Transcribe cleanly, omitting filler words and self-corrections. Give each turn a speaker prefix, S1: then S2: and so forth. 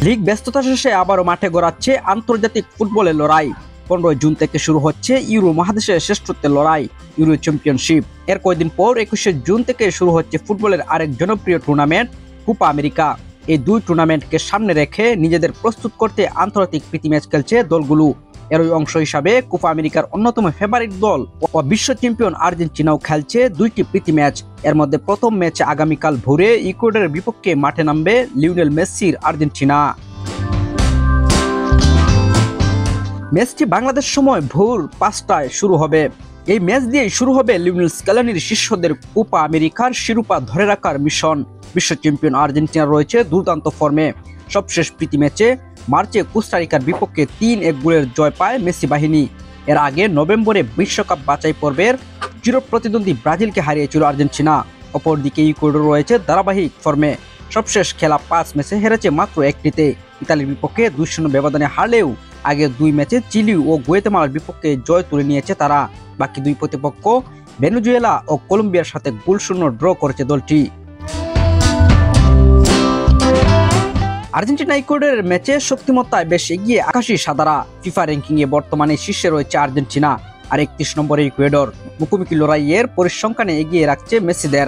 S1: League ব্যস্ততা শেষে আবারও মাঠে গড়াচ্ছে আন্তর্জাতিক ফুটবলের লড়াই। 15 জুন থেকে শুরু হচ্ছে ইউরো মহাদেশের শ্রেষ্ঠত্বের লড়াই, ইউরো চ্যাম্পিয়নশিপ। এর কয়েকদিন পর 21 জুন থেকে শুরু হচ্ছে ফুটবলের আরেক জনপ্রিয় টুর্নামেন্ট কোপা আমেরিকা। এই দুই টুর্নামেন্টকে সামনে রেখে নিজেদের প্রস্তুত করতে আন্তর্জাতিক প্রীতি ম্যাচ খেলছে দলগুলো। এরই অংশ হিসাবে কোপা আমেরিকার অন্যতম ফেভারিট দল ও বিশ্ব চ্যাম্পিয়ন আর্জেন্টিনাও খেলছে দুইটি প্রীতি ম্যাচ। এর মধ্যে প্রথম ম্যাচে আগামীকাল ভোরে ইকুয়েডরের বিপক্ষে মাঠে নামবে লিওনেল মেসির আর্জেন্টিনা। ম্যাচটি বাংলাদেশ সময় ভোর 5টায় শুরু হবে। এই ম্যাচ দিয়েই শুরু হবে লিওনেল স্কেলানির শিষ্যদের কোপা আমেরিকার শিরোপা ধরে রাখার মিশন। বিশ্ব চ্যাম্পিয়ন আর্জেন্টিনা রয়েছে দুর্দান্ত ফর্মে। সবশেষ প্রীতি ম্যাচে মার্চে কোস্টারিকার বিপক্ষে 3-1 গোলের জয় পায় মেসি বাহিনী। এর আগে নভেম্বরে বিশ্বকাপ বাছাই পর্বের চিরপ্রতিদ্বন্দ্বী ব্রাজিলকে হারিয়েছিল আর্জেন্টিনা। অপরদিকে ইকুয়েডর রয়েছে ধারাবাহিক ফর্মে। সবশেষ খেলা 5 ম্যাচে হেরেছে মাত্র একটিতে। ইতালির বিপক্ষে 2-0 ব্যবধানে হারলেও আগের 2 ম্যাচে চিলি ও গুয়েতেমালার বিপক্ষে জয় তুলে নিয়েছে তারা। বাকি দুই প্রতিপক্ষ ভেনেজুয়েলা ও কলম্বিয়ার সাথে গোলশূন্য ড্র করেছে দলটি। আর্জেন্টিনা ইকুয়েডরের ম্যাচে শক্তিমত্তায় বেশ এগিয়ে আকাশী সাদারা। ফিফা র্যাঙ্কিংয়ে বর্তমানে শীর্ষে রয়েছে আর্জেন্টিনা, আর 31 নম্বরে ইকুয়েডর। মুখোমুখি লড়াইয়ের পরিসংখ্যানে এগিয়ে রাখছে মেসিদের।